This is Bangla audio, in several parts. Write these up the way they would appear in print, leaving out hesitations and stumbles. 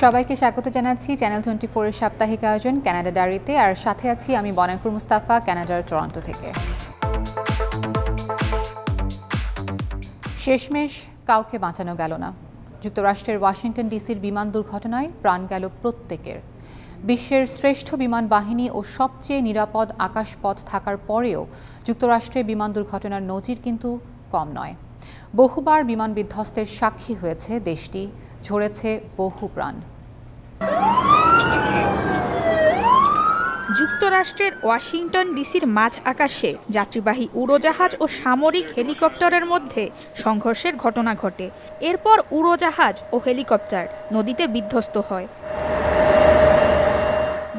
সবাইকে স্বাগত জানাচ্ছি চ্যানেল 24 এর সাপ্তাহিক আয়োজন কানাডা ডায়েরিতে। আর সাথে আছি আমি বনাকুর মুস্তাফা, কানাডার টরন্টো থেকে। শেষমেশ কাউকে বাঁচানো গেল না। যুক্তরাষ্ট্রের ওয়াশিংটন ডিসির বিমান দুর্ঘটনায় প্রাণ গেল প্রত্যেকের। বিশ্বের শ্রেষ্ঠ বিমান বাহিনী ও সবচেয়ে নিরাপদ আকাশপথ থাকার পরেও যুক্তরাষ্ট্রে বিমান দুর্ঘটনার নজির কিন্তু কম নয়। বহুবার বিমান বিধ্বস্তের সাক্ষী হয়েছে দেশটি, ঝরেছে বহু প্রাণ। যুক্তরাষ্ট্রের ওয়াশিংটন ডিসির মাঝ আকাশে যাত্রীবাহী উড়োজাহাজ ও সামরিক হেলিকপ্টারের মধ্যে সংঘর্ষের ঘটনা ঘটে। এরপর উড়োজাহাজ ও হেলিকপ্টার নদীতে বিধ্বস্ত হয়।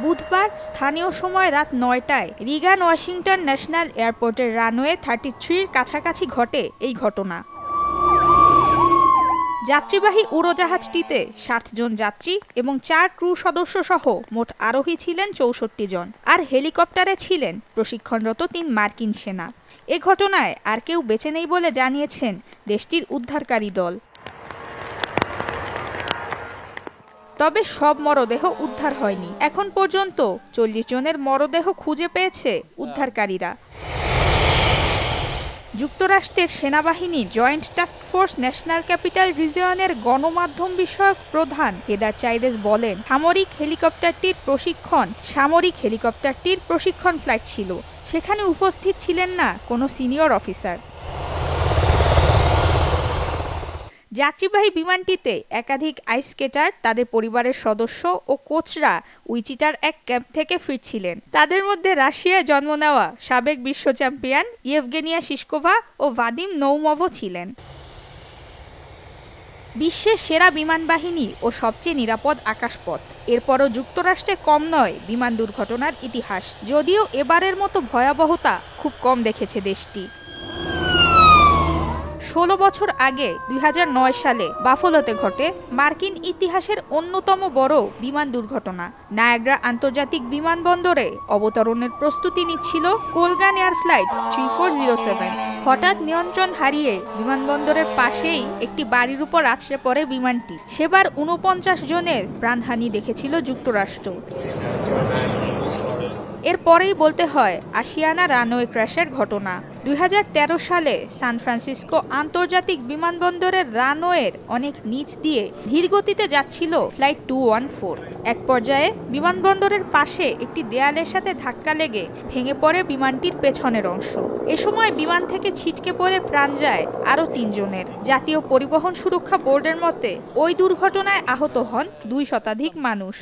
বুধবার স্থানীয় সময় রাত ৯টায় রিগান ওয়াশিংটন ন্যাশনাল এয়ারপোর্টের রানওয়ে 33-র কাছাকাছি ঘটে এই ঘটনা। যাত্রীবাহী উড়োজাহাজটিতে 60 জন যাত্রী এবং 4 ক্রু সদস্য সহ মোট আরোহী ছিলেন 64 জন, আর হেলিকপ্টারে ছিলেন প্রশিক্ষণরত 3 মার্কিন সেনা। এ ঘটনায় আর কেউ বেঁচে নেই বলে জানিয়েছেন দেশটির উদ্ধারকারী দল। তবে সব মরদেহ উদ্ধার হয়নি। এখন পর্যন্ত 40 জনের মরদেহ খুঁজে পেয়েছে উদ্ধারকারীরা। যুক্তরাষ্ট্রের সেনাবাহিনী joint task force national capital রিজিয়নের গণমাধ্যম বিষয়ক প্রধান হেদার চাইদেস বলেন, সামরিক হেলিকপ্টারটির প্রশিক্ষণ ফ্লাইট ছিল। সেখানে উপস্থিত ছিলেন না কোনো সিনিয়র অফিসার। যাত্রীবাহী বিমানটিতে একাধিক আইস স্কেটার, তাদের পরিবারের সদস্য ও কোচরা উইচিটার এক ক্যাম্প থেকে ফিরছিলেন। তাদের মধ্যে রাশিয়ায় জন্ম নেওয়া সাবেক বিশ্ব চ্যাম্পিয়ন ইয়েভগেনিয়া শিশকোভা ও ভাদিম নৌমভও ছিলেন। বিশ্বের সেরা বিমান বাহিনী ও সবচেয়ে নিরাপদ আকাশপথ, এরপরও যুক্তরাষ্ট্রে কম নয় বিমান দুর্ঘটনার ইতিহাস। যদিও এবারের মতো ভয়াবহতা খুব কম দেখেছে দেশটি। 16 বছর আগে 2009 সালে বাফলোতে ঘটে মার্কিন ইতিহাসের অন্যতম বড় বিমান দুর্ঘটনা। নায়াগ্রা আন্তর্জাতিক বিমানবন্দরে অবতরণের প্রস্তুতি নিচ্ছিল কোলগান এয়ার ফ্লাইট 3407। হঠাৎ নিয়ন্ত্রণ হারিয়ে বিমানবন্দরের পাশেই একটি বাড়ির উপর আছড়ে পড়ে বিমানটি। সেবার 49 জনের প্রাণহানি দেখেছিল যুক্তরাষ্ট্র। এরপরেই বলতে হয় আশিয়ানা রানওয়ে ক্র্যাশের ঘটনা। 2013 সালে সান ফ্রান্সিসকো আন্তর্জাতিক বিমানবন্দরের রানওয়ের অনেক নিচ দিয়ে ধীরগতিতে যাচ্ছিল ফ্লাইট 214। এক পর্যায়ে বিমানবন্দরের পাশে একটি দেয়ালের সাথে ধাক্কা লেগে ভেঙে পড়ে বিমানটির পেছনের অংশ। এ সময় বিমান থেকে ছিটকে পড়ে প্রাণ যায় আরও 3 জনের। জাতীয় পরিবহন সুরক্ষা বোর্ডের মতে ওই দুর্ঘটনায় আহত হন 2 শতাধিক মানুষ।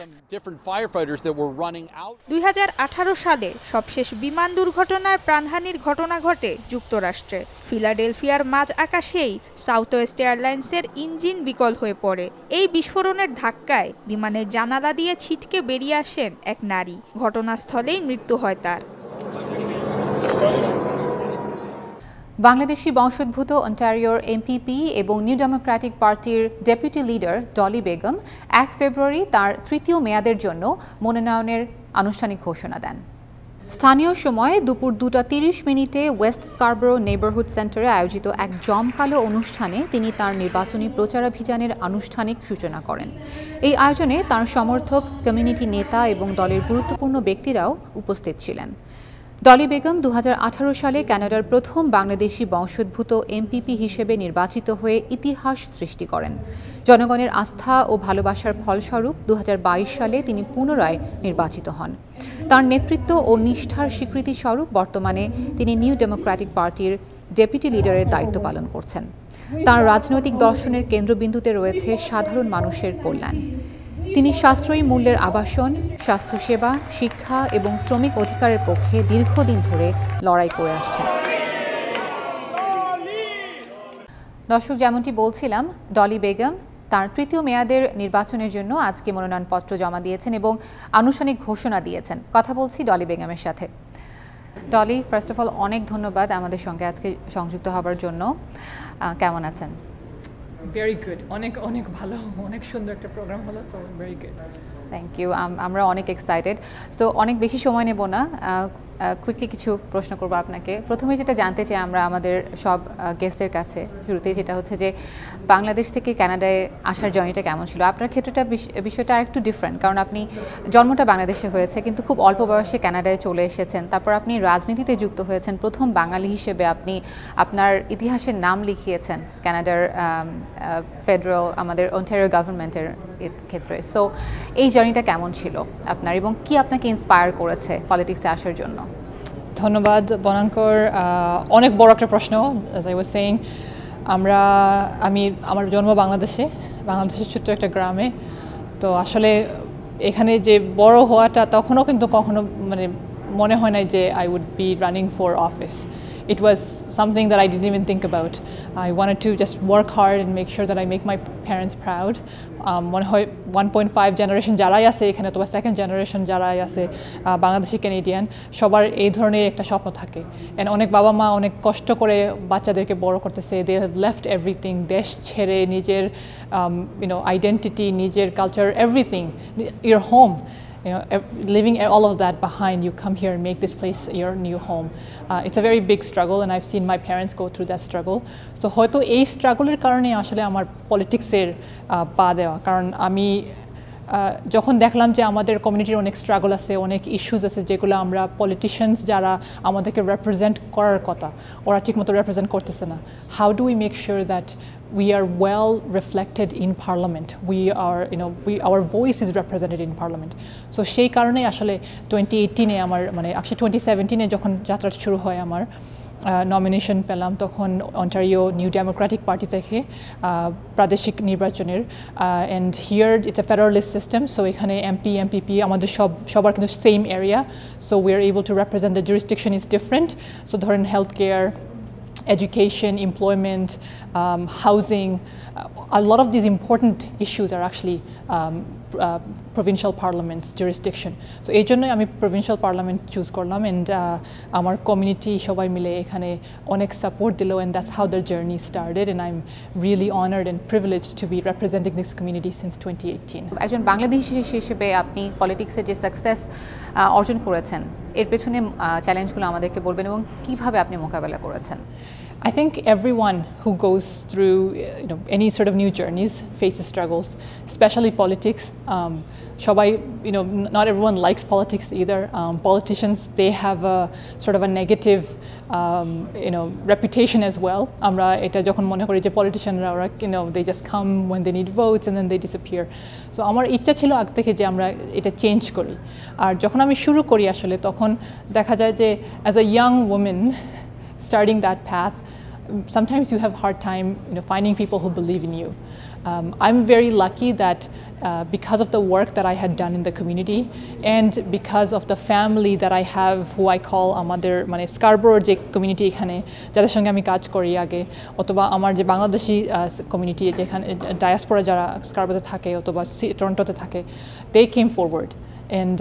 2018 সালে সবশেষ বিমান দুর্ঘটনার প্রাণহানির ঘটনা ঘটে যুক্তরাষ্ট্রে। ফিলাডেলফিয়ার মাঝ আকাশেই সাউথ ওয়েস্ট এয়ারলাইন্সের ইঞ্জিন বিকল হয়ে পড়ে। এই বিস্ফোরণের ধাক্কায় বিমানের জানালা দিয়ে ছিটকে বেরিয়ে আসেন এক নারী। ঘটনাস্থলেই মৃত্যু হয় তার। বাংলাদেশি বংশোদ্ভূত অন্টারিওর এমপিপি এবং নিউ ডেমোক্রেটিক পার্টির ডেপুটি লিডার ডলি বেগম 1 ফেব্রুয়ারি তার 3য় মেয়াদের জন্য মনোনয়নের আনুষ্ঠানিক ঘোষণা দেন। স্থানীয় সময় দুপুর 2:30 ওয়েস্ট স্কারবোরো নেইবারহুড সেন্টারে আয়োজিত এক জমকালো অনুষ্ঠানে তিনি তার নির্বাচনী প্রচারাভিযানের আনুষ্ঠানিক সূচনা করেন। এই আয়োজনে তার সমর্থক, কমিউনিটি নেতা এবং দলের গুরুত্বপূর্ণ ব্যক্তিরাও উপস্থিত ছিলেন। ডলি বেগম 2018 সালে কানাডার প্রথম বাংলাদেশি বংশোদ্ভূত এমপিপি হিসেবে নির্বাচিত হয়ে ইতিহাস সৃষ্টি করেন। জনগণের আস্থা ও ভালোবাসার ফলস্বরূপ 2022 সালে তিনি পুনরায় নির্বাচিত হন। তার নেতৃত্ব ও নিষ্ঠার স্বীকৃতি স্বরূপ বর্তমানে তিনি নিউ ডেমোক্রেটিক পার্টির ডেপুটি লিডারের দায়িত্ব পালন করছেন। তার রাজনৈতিক দর্শনের কেন্দ্রবিন্দুতে রয়েছে সাধারণ মানুষের কল্যাণ। তিনি সাশ্রয়ী মূল্যের আবাসন, স্বাস্থ্যসেবা, শিক্ষা এবং শ্রমিক অধিকারের পক্ষে দীর্ঘদিন ধরে লড়াই করে আসছেন। দর্শক, যেমনটি বলছিলাম, ডলি বেগম তার 3য় মেয়াদের নির্বাচনের জন্য আজকে মনোনয়নপত্র জমা দিয়েছেন এবং আনুষ্ঠানিক ঘোষণা দিয়েছেন। কথা বলছি ডলি বেগমের সাথে। ডলি, ফার্স্ট অফ অল অনেক ধন্যবাদ আমাদের সঙ্গে আজকে সংযুক্ত হবার জন্য। কেমন আছেন? ভেরি গুড, অনেক অনেক ভালো, অনেক সুন্দর একটা প্রোগ্রাম হলো, so very good. Thank you. আমরা অনেক এক্সাইটেড। সো অনেক বেশি সময় নেব না, কুইকলি কিছু প্রশ্ন করব আপনাকে। প্রথমে যেটা জানতে চাই আমরা আমাদের সব গেস্টদের কাছে শুরুতেই, যেটা হচ্ছে যে বাংলাদেশ থেকে কানাডায় আসার জার্নিটা কেমন ছিল? আপনার ক্ষেত্রটা বিষয়টা আরেকটু ডিফারেন্ট, কারণ আপনি জন্মটা বাংলাদেশে হয়েছে কিন্তু খুব অল্প বয়সে কানাডায় চলে এসেছেন, তারপর আপনি রাজনীতিতে যুক্ত হয়েছেন, প্রথম বাঙালি হিসেবে আপনি আপনার ইতিহাসের নাম লিখিয়েছেন কানাডার ফেডারেল আমাদের অন্টারিও গভর্নমেন্টের ক্ষেত্রে। সো এই জার্নিটা কেমন ছিল আপনার, এবং কি আপনাকে ইন্সপায়ার করেছে পলিটিক্সে আসার জন্য? ধন্যবাদ বনাঙ্কর, অনেক বড় একটা প্রশ্ন। অ্যাজ আই ওয়াজ সেইং, আমার জন্ম বাংলাদেশের ছোট্ট একটা গ্রামে। তো আসলে এখানে যে বড় হওয়াটা তখনও কিন্তু কখনো মনে হয় নাই যে I would be running for office. It was something that I didn't even think about. I wanted to just work hard and make sure that I make my parents proud. মনে হয় 1.5 জেনারেশন যারাই আছে এখানে, অথবা সেকেন্ড জেনারেশন যারাই আছে বাংলাদেশি ক্যানেডিয়ান, সবার এই ধরনের একটা স্বপ্ন থাকে। অ্যান্ড অনেক বাবা মা অনেক কষ্ট করে বাচ্চাদেরকে বড় করতেছে। দে হ্যাভ লেফট এভরিথিং, দেশ ছেড়ে নিজের আইডেন্টিটি, নিজের culture, everything, your home. Leaving all of that behind, you come here and make this place your new home. It's a very big struggle, and I've seen my parents go through that struggle. So hoyto ei struggle er karone ashole amar politics er pa dewa, karon ami যখন দেখলাম যে আমাদের কমিউনিটির অনেক স্ট্রাগল আছে, অনেক ইস্যুস আছে যেগুলো আমরা পলিটিশিয়ানস যারা আমাদেরকে রিপ্রেজেন্ট করার কথা ওরা ঠিকমতো রিপ্রেজেন্ট করতেছে না। How do we make sure that we are well reflected in parliament, our voice is represented in parliament. So সেই কারণে আসলে 2018 আমার actually 2017 যখন যাত্রা শুরু হয় আমার নমিনেশন পেলাম, তখন অন্টারিও নিউ ডেমোক্রেটিক পার্টি থেকে প্রাদেশিক নির্বাচনের, and here it's a federalist system. So এখানে এমপি এমপিপি আমাদের সবার কিন্তু same area, so we are able to represent, the jurisdiction is different. So ধরেন health care, education, employment, housing, a lot of these important issues are actually provincial parliament's jurisdiction. So এই জন্যই আমি provincial parliament choose করলাম, and আমার community সবাই মিলে এখানে অনেক support দিল, and that's how their journey started, and I'm really honored and privileged to be representing this community since 2018. একজন বাংলাদেশি হিসেবে আপনি পলিটিক্সে যে সাকসেস অর্জন করেছেন এর পেছনে চ্যালেঞ্জগুলো আমাদেরকে বলবেন এবং কিভাবে আপনি মোকাবেলা করেছেন? I think everyone who goes through any sort of new journeys faces struggles, especially politics. Shobai, not everyone likes politics either. Politicians, they have a sort of a negative reputation as well. Amra eta jokhon mone kori je politicianra ora they just come when they need votes and then they disappear. So amar ichcha chilo ag theke je amra eta change kori. Ar jokhon ami shuru kori ashole tokhon dekha jay je as a young woman starting that path, sometimes you have a hard time finding people who believe in you. I'm very lucky that because of the work that I had done in the community, and because of the family that I have, who I call amader Scarborough je community ekhane jader songe ami kaj kori age, otoba amar je Bangladeshi community jekhane diaspora jara Scarborough te thake otoba Toronto te thake, they came forward. And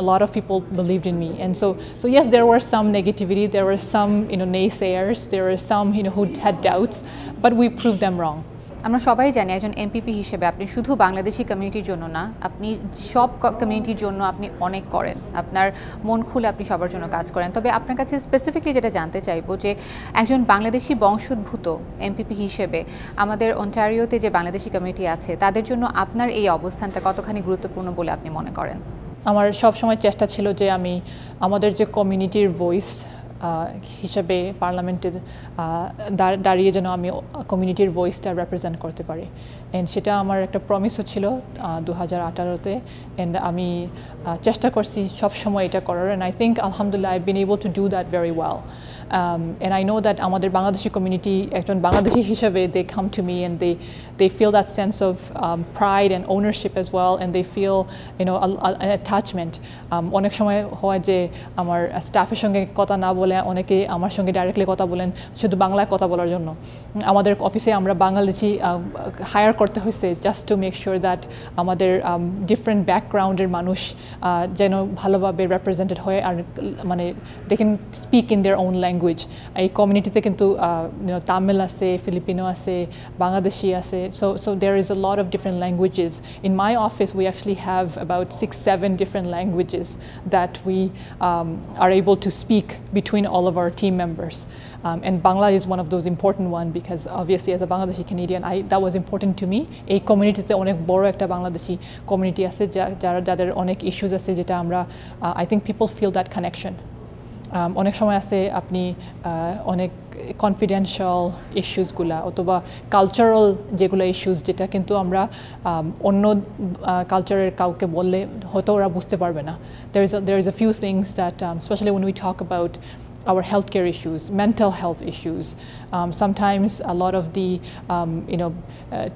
a lot of people believed in me, and so yes, there were some negativity, there were some naysayers, there were some who had doubts, but we proved them wrong. আমরা সবাই জানি একজন এমপিপি হিসেবে আপনি শুধু বাংলাদেশি কমিউনিটির জন্য না, আপনি সব কমিউনিটির জন্য আপনি অনেক করেন, আপনার মন খুলে আপনি সবার জন্য কাজ করেন। তবে আপনার কাছে স্পেসিফিকলি যেটা জানতে চাইবো যে একজন বাংলাদেশি বংশোদ্ভূত এমপিপি হিসেবে আমাদের অন্টারিওতে যে বাংলাদেশি কমিউনিটি আছে তাদের জন্য আপনার এই অবস্থানটা কতখানি গুরুত্বপূর্ণ বলে আপনি মনে করেন? আমার সব সময় চেষ্টা ছিল যে আমি আমাদের যে কমিউনিটির ভয়েস হিসেবে পার্লামেন্টে দাঁড়িয়ে যেন আমি কমিউনিটির ভয়েসটা রিপ্রেজেন্ট করতে পারি, অ্যান্ড সেটা আমার একটা প্রমিসও ছিল 2018-তে, অ্যান্ড আমি চেষ্টা করছি সবসময় এটা করার, অ্যান্ড আই থিঙ্ক আলহামদুলিল্লাহ I been able to do that very well. And I know that আমাদের বাংলাদেশি community, একজন বাংলাদেশি হিসেবে, they come to me and they feel that sense of pride and ownership as well, and they feel an attachment. অনেক সময় হয় যে আমার স্টাফের সঙ্গে কথা না বলে অনেকে আমার সঙ্গে ডাইরেক্টলি কথা বলেন শুধু বাংলায় কথা বলার জন্য। আমাদের অফিসে আমরা বাংলাদেশি হায়ার করতে হয়েছে just to make sure that আমাদের ডিফারেন্ট ব্যাকগ্রাউন্ডের মানুষ যেন ভালোভাবে রিপ্রেজেন্টেড হয় আর মানে they can speak in their own language. এই কমিউনিটিতে কিন্তু তামিল আছে, ফিলিপিনো আছে, বাংলাদেশি আছে, so there is a lot of different languages. In my office we actually have about 6-7 different languages that we are able to speak between all of our team members, and Bangla is one of those important one because obviously as a Bangladeshi Canadian that was important to me. এই কমিউনিটিতে অনেক বড় একটা বাংলাদেশি কমিউনিটি আছে যাদের অনেক ইস্যুস আছে যেটা আমরা I think people feel that connection. অনেক সময় আছে আপনি অনেক কনফিডেন্সিয়াল ইস্যুসগুলা অথবা কালচারাল যেগুলো ইস্যুস যেটা কিন্তু আমরা অন্য কালচারের কাউকে বললে হয়তো ওরা বুঝতে পারবে না। There is a few things that especially when we talk about our healthcare issues, mental health issues, sometimes a lot of the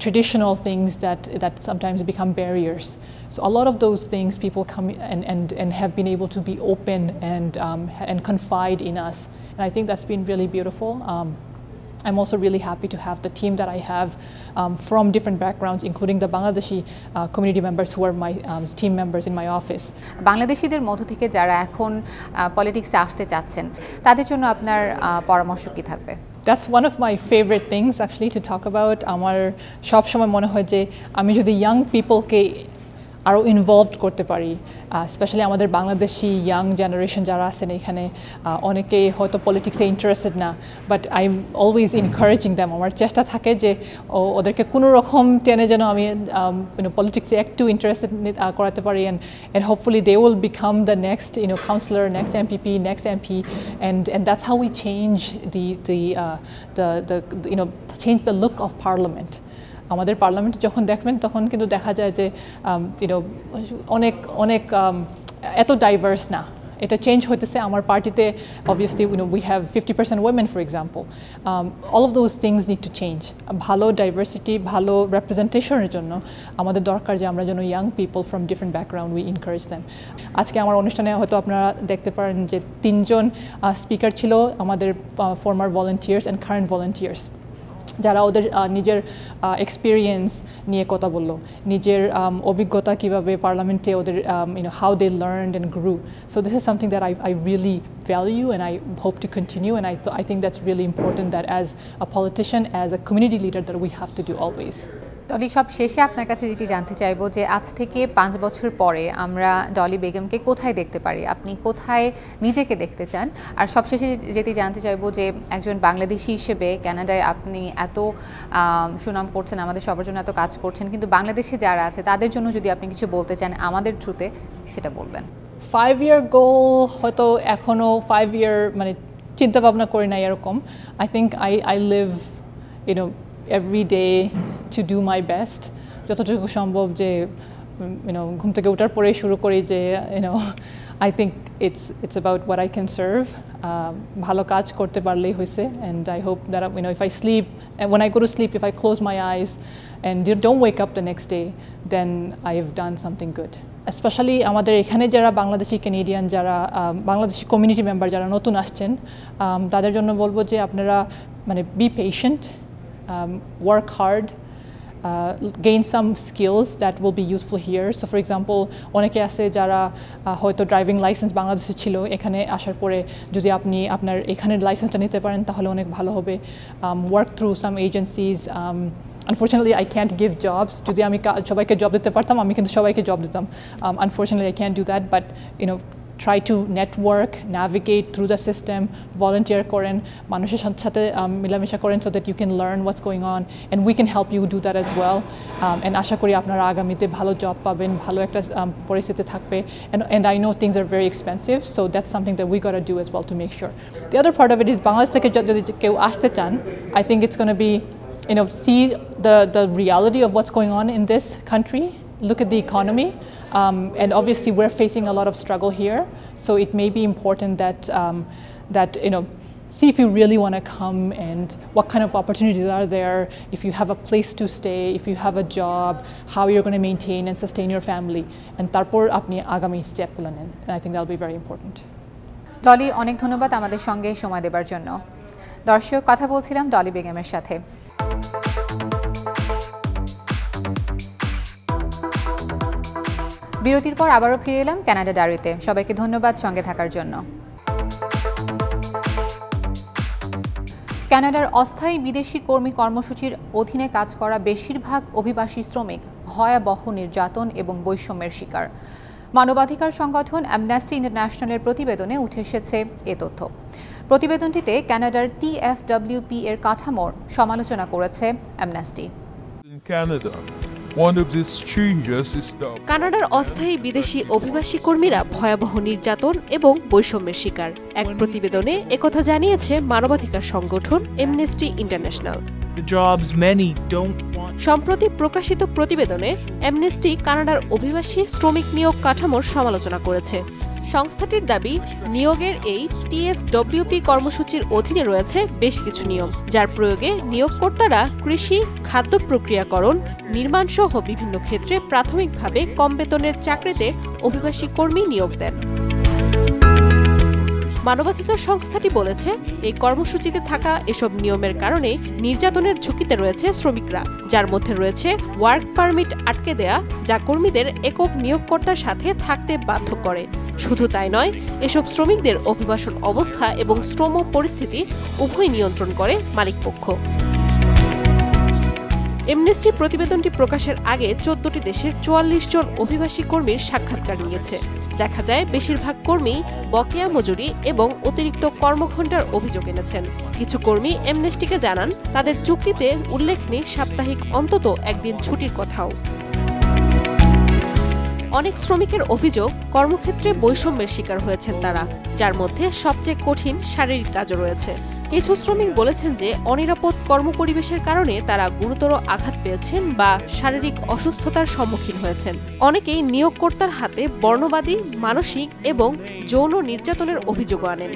traditional things that sometimes become barriers. So a lot of those things people come and have been able to be open and confide in us, and I think that's been really beautiful. I'm also really happy to have the team that I have from different backgrounds, including the Bangladeshi community members who are my team members in my office. বাংলাদেশিদের মধ্য থেকে যারা এখন পলিটিক্সে আসতে চাচ্ছেন তাদের জন্য আপনার পরামর্শ কি থাকবে? That's one of my favorite things actually to talk about. আমার সব সময় মনে হয় যে আমি যদি ইয়াং পিপলকে আরও ইনভলভড করতে পারি, স্পেশালি আমাদের বাংলাদেশি ইয়াং জেনারেশন যারা আছেন এখানে অনেকে হয়তো পলিটিক্সে ইন্টারেস্টেড না, but I am always encouraging them. আমার চেষ্টা থাকে যে ওদেরকে কোনো রকম টেনে যেন আমি পলিটিক্সে একটু ইন্টারেস্টেড করাতে পারি, and hopefully they will become the next councillor, next MPP, next MP, and that's how we change change the look of Parliament. আমাদের পার্লামেন্ট যখন দেখবেন তখন কিন্তু দেখা যায় যে অনেক এত ডাইভার্স না, এটা চেঞ্জ হইতেছে। আমার পার্টিতে obviously we have 50% women for example. All of those things need to change. ভালো ডাইভার্সিটি, ভালো রিপ্রেজেন্টেশনের জন্য আমাদের দরকার যে আমরা যেন young people from different background we encourage them. আজকে আমার অনুষ্ঠানে হয়তো আপনারা দেখতে পারেন যে 3 জন স্পিকার ছিল আমাদের former volunteers and current volunteers, যারা ওদের নিজের এক্সপিরিয়েন্স নিয়ে কথা বললো, নিজের অভিজ্ঞতা কীভাবে পার্লামেন্টে ওদের how they learned and grew. So this is something that I really value and I hope to continue, and I think that's really important that as a politician, as a community leader, that we have to do always. Dolly, সব শেষে আপনার কাছে যেটি জানতে চাইবো যে আজ থেকে 5 বছর পরে আমরা ডলি বেগমকে কোথায় দেখতে পারি, আপনি কোথায় নিজেকে দেখতে চান? আর সবশেষে যেটি জানতে চাইবো যে একজন বাংলাদেশি হিসেবে কানাডায় আপনি এত সুনাম করছেন, আমাদের সবার জন্য এত কাজ করছেন, কিন্তু বাংলাদেশে যারা আছে তাদের জন্য যদি আপনি কিছু বলতে চান আমাদের থ্রুতে, সেটা বলবেন। 5-year goal হয়তো এখনো 5 year মানে চিন্তা ভাবনা করি না এরকম। I think I live every day to do my best, যতটুকু সম্ভব যে ঘুম থেকে ওঠার পরে শুরু করি যে I think it's about what I can serve. ভালো কাজ করতে পারলেই হয়েছে, and I hope that if I sleep, and when I go to sleep, if I close my eyes and don't wake up the next day, then I have done something good. Especially আমাদের এখানে যারা বাংলাদেশি ক্যানাডিয়ান, যারা বাংলাদেশি কমিউনিটি মেম্বার যারা নতুন আসছেন, তাদের জন্য বলবো যে আপনারা be patient, work hard, gain some skills that will be useful here. So for example, অনেকে আছে যারা হয়তো ড্রাইভিং লাইসেন্স বাংলাদেশে ছিল, এখানে আসার পরে যদি আপনি আপনার এখানের লাইসেন্সটা নিতে পারেন তাহলে অনেক ভালো হবে। Work through some agencies. Unfortunately, I can't give jobs. যদি আমি সবাইকে জব দিতে পারতাম আমি কিন্তু সবাইকে জব দিতাম। Unfortunately, I can't do that, but try to network, navigate through the system, volunteer করেন, মানুষের সাথে মিলামেশা করেন, so that you can learn what's going on, and we can help you do that as well. And আশা করি আপনারা আগামীতে ভালো জব পাবেন, ভালো একটা পরিস্থিতি থাকবে, and I know things are very expensive, so that's something that we got to do as well to make sure. The other part of it is Bangladesh থেকে যদি কেউ আসতে চান, I think it's going to be see the reality of what's going on in this country, look at the economy, and obviously we're facing a lot of struggle here, so it may be important that see if you really want to come and what kind of opportunities are there, if you have a place to stay, if you have a job, how you're going to maintain and sustain your family, and তারপর আপনি আগামী স্টেপগুলো নেন, and I think that'll be very important. Dolly, অনেক ধন্যবাদ আমাদের সঙ্গে সময় দেওয়ার জন্য। দর্শক, কথা বলছিলাম ডলি বেগমের সাথে। বিরতির পর আবারও ফিরে এলাম কানাডা ডায়েরিতে। সবাইকে ধন্যবাদ সঙ্গে থাকার জন্য। কানাডার অস্থায়ী বিদেশি কর্মী কর্মসূচির অধীনে কাজ করা বেশিরভাগ অভিবাসী শ্রমিক ভয়াবহ নির্যাতন এবং বৈষম্যের শিকার। মানবাধিকার সংগঠন অ্যামনেস্টি ইন্টারন্যাশনালের প্রতিবেদনে উঠে এসেছে এ তথ্য। প্রতিবেদনটিতে কানাডার TFWP এর কাঠামোর সমালোচনা করেছে অ্যামনেস্টি। কানাডার অস্থায়ী বিদেশি অভিবাসী কর্মীরা ভয়াবহ নির্যাতন এবং বৈষম্যের শিকার। এক প্রতিবেদনে একথা জানিয়েছে মানবাধিকার সংগঠন অ্যামনেস্টি ইন্টারন্যাশনাল। সম্প্রতি প্রকাশিত প্রতিবেদনে অ্যামনেস্টি কানাডার অভিবাসী শ্রমিক নিয়োগ কাঠামোর সমালোচনা করেছে। সংস্থাটির দাবি, নিয়োগের এই TFWP কর্মসূচির অধীনে রয়েছে বেশ কিছু নিয়ম, যার প্রয়োগে নিয়োগকর্তারা কৃষি, খাদ্য প্রক্রিয়াকরণ, নির্মাণ সহ বিভিন্ন ক্ষেত্রে প্রাথমিকভাবে কম বেতনের চাকরিতে অভিবাসী কর্মী নিয়োগ দেন। মানবাধিকার সংস্থাটি বলেছে, এই কর্মসূচিতে থাকা এসব নিয়মের কারণে নির্যাতনের ঝুঁকিতে রয়েছে শ্রমিকরা, যার মধ্যে রয়েছে ওয়ার্ক পারমিট আটকে দেয়া, যা কর্মীদের একক নিয়োগকর্তার সাথে থাকতে বাধ্য করে। শুধু তাই নয়, এসব শ্রমিকদের অভিবাসন অবস্থা এবং শ্রম পরিস্থিতি উভয় নিয়ন্ত্রণ করে মালিকপক্ষ। অ্যামনেস্টি প্রতিবেদনটি প্রকাশের আগে 14টি দেশের 44 জন অভিবাসী কর্মীর সাক্ষাৎকার নিয়েছে। দেখা যায়, বেশিরভাগ কর্মী বকেয়া মজুরি এবং অতিরিক্ত কর্মঘণ্টার অভিযোগ এনেছেন। কিছু কর্মী অ্যামনেস্টিকে জানান, তাদের চুক্তিতে উল্লেখ নেই সাপ্তাহিক অন্তত একদিন ছুটির কথাও। অনেক শ্রমিকের অভিযোগ, কর্মক্ষেত্রে বৈষম্যের শিকার হয়েছেন তারা, যার মধ্যে সবচেয়ে কঠিন শারীরিক কাজও রয়েছে। কিছু শ্রমিক বলেছেন যে অনিরাপদ কর্মপরিবেশের কারণে তারা গুরুতর আঘাত পেয়েছেন বা শারীরিক অসুস্থতার সম্মুখীন হয়েছেন। অনেকেই নিয়োগকর্তার হাতে বর্ণবাদী, মানসিক এবং যৌন নির্যাতনের অভিযোগ আনেন।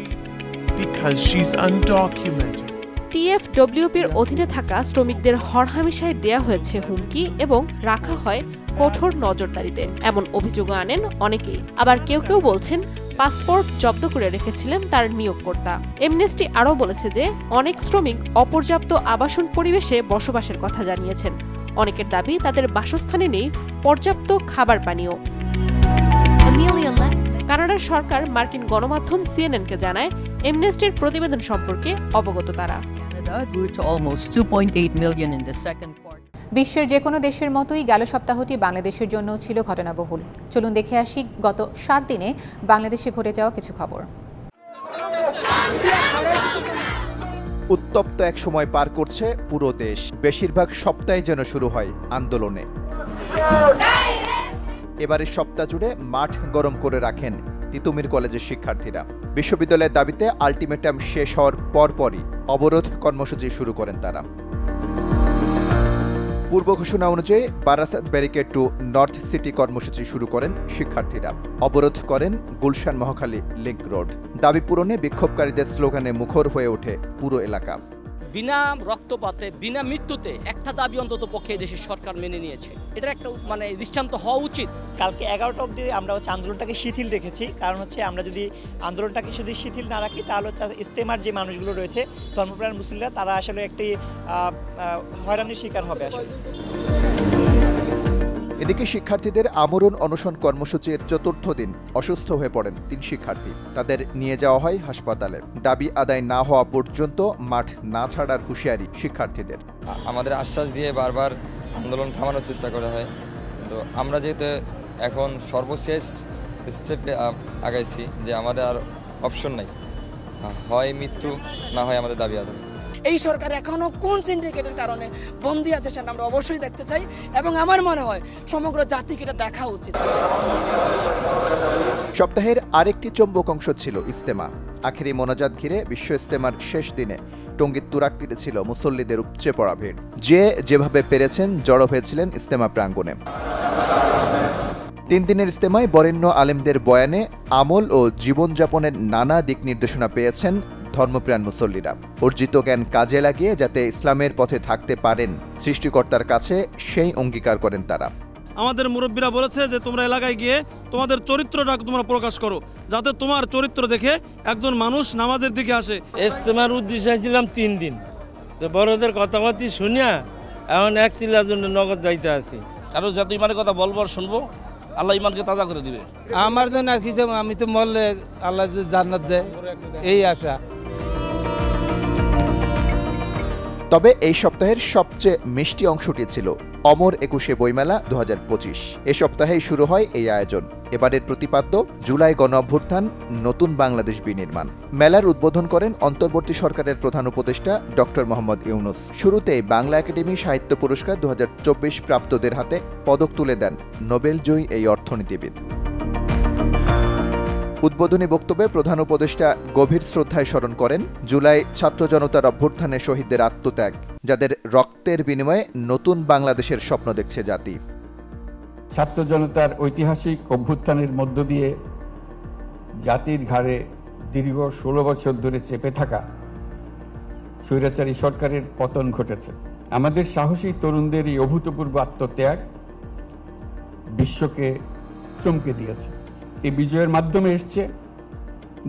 TFWP-র অধীনে থাকা শ্রমিকদের হরহামেশায় দেয়া হয়েছে হুমকি এবং রাখা হয় কঠোর নজরদারিতে, এমন অভিযোগ আনেন অনেকেই। আবার কেউ কেউ বলছেন, পাসপোর্ট জব্দ করে রেখেছিলেন তার নিয়োগকর্তা। অ্যামনেস্টি আরও বলেছে যে অনেক শ্রমিক অপর্যাপ্ত আবাসন পরিবেশে বসবাসের কথা জানিয়েছেন। অনেকের দাবি, তাদের বাসস্থানে নেই পর্যাপ্ত খাবার পানীয়। কানাডার সরকার মার্কিন গণমাধ্যম CNN-কে জানায়, অ্যামনেস্টির প্রতিবেদন সম্পর্কে অবগত তারা। বিশ্বের যে কোনো দেশের মতোই গেল সপ্তাহটি বাংলাদেশের জন্য ছিল ঘটনাবহুল। চলুন দেখে আসি গত 7 দিনে বাংলাদেশে ঘটে যাওয়া কিছু খবর। উত্তপ্ত এক সময় পার করছে পুরো দেশ। বেশিরভাগ সপ্তাহে যেন শুরু হয় আন্দোলনে। এবারের সপ্তাহ জুড়ে মাঠ গরম করে রাখেন তিতুমির কলেজের শিক্ষার্থীরা। বিশ্ববিদ্যালয়ের দাবিতে আলটিমেটাম শেষ হওয়ার পরপরই অবরোধ কর্মসূচি শুরু করেন তারা। পূর্ব ঘোষণা অনুযায়ী Barasat barricade two north city কর্মসূচি শুরু করেন শিক্ষার্থীরা। অবরোধ করেন গুলশান মহাখালী লিংক রোড। দাবি পূরণে বিক্ষোভকারীদের স্লোগানে মুখর হয়ে ওঠে পুরো এলাকা। বিনা রক্তপাতে, বিনা মৃত্যুতে একটা দাবি অন্তত পক্ষে দেশের সরকার মেনে নিয়েছে। এটা একটা দৃষ্টান্ত হওয়া উচিত। কালকে 11টা অবধি আমরা আন্দোলনটাকে শিথিল রেখেছি, কারণ আমরা যদি আন্দোলনটাকে শুধু শিথিল না রাখি, তাহলে ইজতেমার যে মানুষগুলো রয়েছে, ধর্মপ্রাণ মুসলিমরা, তারা আসলে একটি হয়রানির শিকার হবে আসলে। এদিকে শিক্ষার্থীদের আমরণ অনশন কর্মসূচির ৪র্থ দিন অসুস্থ হয়ে পড়েন ৩ শিক্ষার্থী। তাদের নিয়ে যাওয়া হয় হাসপাতালে। দাবি আদায় না হওয়া পর্যন্ত মাঠ না ছাড়ার হুঁশিয়ারি শিক্ষার্থীদের। আমাদের আশ্বাস দিয়ে বারবার আন্দোলন থামানোর চেষ্টা করা হয়, কিন্তু আমরা যেহেতু এখন সর্বশেষ স্টেপে আগাইছি যে আমাদের আর অপশন নাই, হয় মৃত্যু না হয় আমাদের দাবি আদায়। এই সরকার এখনো কোন সিন্ডিকেটের কারণে বন্দী আছে সেটা আমরা অবশ্যই দেখতে চাই, এবং আমার মনে হয় সমগ্র জাতিকে এটা দেখা উচিত। সপ্তাহের আরেকটি চৌম্বক অংশ ছিল ইজতেমা। আখেরি মোনাজাত ঘিরে বিশ্ব ইজতেমার শেষ দিনে টঙ্গীর তুরাগ তীরে ছিল মুসল্লিদের উপচে পড়া ভিড়। যে যেভাবে পেরেছেন জড়ো হয়েছিলেন ইজতেমা প্রাঙ্গণে। 3 দিনের ইজতেমায় বরেণ্য আলেমদের বয়ানে আমল ও জীবনযাপনের নানা দিক নির্দেশনা পেয়েছেন ধর্মপ্রাণ মুসল্লিরা। অর্জিত জ্ঞান কাজে লাগিয়ে যাতে ইসলামের পথে থাকতে পারেন, সৃষ্টিকর্তার কাছে সেই অঙ্গীকার করেন তারা। আমাদের মুরব্বীরা বলেছে যে তোমরা এলাকায় গিয়ে তোমাদের চরিত্রটা তোমরা প্রকাশ করো, যাতে তোমার চরিত্র দেখে একজন মানুষ নামাজের দিকে আসে। ইজতেমার উদ্দেশ্য ছিলাম 3 দিন, তো বড়দের কথাবার্তি শুনিয়া এখন 1 চিল্লার জন্য নগদ যাইতে আসি। কারো যত ইমানের কথা বলবো শুনবো, আল্লাহ ইমানকে তাজা করে দিবে। আমার জন্য আর কিছু, আমি তো মরলে আল্লাহ যে জান্নাত দেয় এই আশা। তবে এই সপ্তাহের সবচেয়ে মিষ্টি অংশটি ছিল অমর ২১শে বইমেলা ২০২৫। এ সপ্তাহেই শুরু হয় এই আয়োজন। এবারের প্রতিপাদ্য জুলাই গণঅভ্যুত্থান, নতুন বাংলাদেশ বিনির্মাণ। মেলার উদ্বোধন করেন অন্তর্বর্তী সরকারের প্রধান উপদেষ্টা ডক্টর মোহাম্মদ ইউনূস। শুরুতেই বাংলা একাডেমি সাহিত্য পুরস্কার ২০২৪ প্রাপ্তদের হাতে পদক তুলে দেন নোবেলজয়ী এই অর্থনীতিবিদ। উদ্বোধনী বক্তব্যে প্রধান উপদেষ্টা গভীর শ্রদ্ধায় স্মরণ করেন জুলাই ছাত্র জনতার অভ্যুত্থানে শহীদদের আত্মত্যাগ, যাদের রক্তের বিনিময়ে নতুন বাংলাদেশের স্বপ্ন দেখছে জাতি। ছাত্র জনতার ঐতিহাসিক অভ্যুত্থানের মধ্য দিয়ে জাতির ঘাড়ে দীর্ঘ ১৬ বছর ধরে চেপে থাকা স্বৈরাচারী সরকারের পতন ঘটেছে। আমাদের সাহসী তরুণদের এই অভূতপূর্ব আত্মত্যাগ বিশ্বকে চমকে দিয়েছে। এই বিজয়ের মাধ্যমে এসছে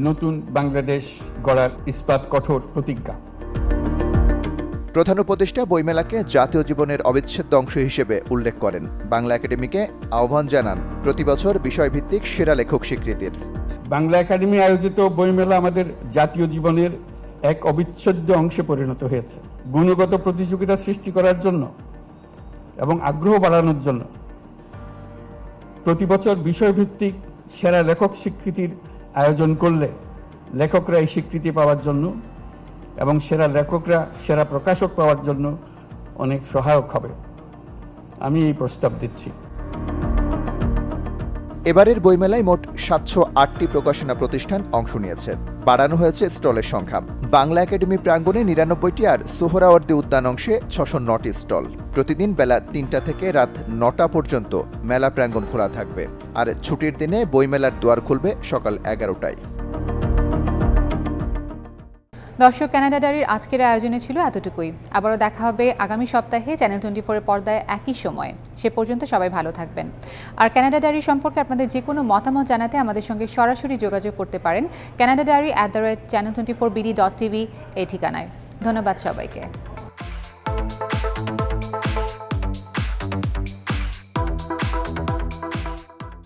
নতুন বাংলাদেশ গড়ার ইস্পাত কঠোর প্রতিজ্ঞা। প্রধান উপদেষ্টা বইমেলাকে জাতীয় জীবনের অবিচ্ছেদ্য অংশ হিসেবে উল্লেখ করেন। বাংলা একাডেমিকে আহ্বান জানান প্রতিবছর বিষয়ভিত্তিক সেরা লেখক স্বীকৃতির। বাংলা একাডেমি আয়োজিত বইমেলা আমাদের জাতীয় জীবনের এক অবিচ্ছেদ্য অংশে পরিণত হয়েছে। গুণগত প্রতিযোগিতা সৃষ্টি করার জন্য এবং আগ্রহ বাড়ানোর জন্য প্রতিবছর বিষয়ভিত্তিক সেরা লেখক স্বীকৃতির আয়োজন করলে লেখকরা এই স্বীকৃতি পাওয়ার জন্য এবং সেরা লেখকরা সেরা প্রকাশক পাওয়ার জন্য অনেক সহায়ক হবে। আমি এই প্রস্তাব দিচ্ছি। এবারের বইমেলায় মোট ৭০৮টি প্রকাশনা প্রতিষ্ঠান অংশ নিয়েছে। বাড়ানো হয়েছে স্টলের সংখ্যা। বাংলা একাডেমি প্রাঙ্গণে ৯৯টি আর সোহরাওয়ার্দী উদ্যান অংশে ৬০৯টি স্টল। প্রতিদিন বেলা ৩টা থেকে রাত ৯টা পর্যন্ত মেলা প্রাঙ্গণ খোলা থাকবে। আর ছুটির দিনে বইমেলার দুয়ার খুলবে সকাল ১১টায়। দর্শক, কানাডা ডায়েরির আজকের আয়োজনে ছিল এতটুকুই। আবারও দেখা হবে আগামী সপ্তাহে চ্যানেল 24 এর পর্দায় একই সময়ে। সে পর্যন্ত সবাই ভালো থাকবেন। আর কানাডা ডায়েরি সম্পর্কে আপনাদের যে কোনো মতামত জানাতে আমাদের সঙ্গে সরাসরি যোগাযোগ করতে পারেন canadadiary@channel24bd.tv এই ঠিকানায়। ধন্যবাদ সবাইকে।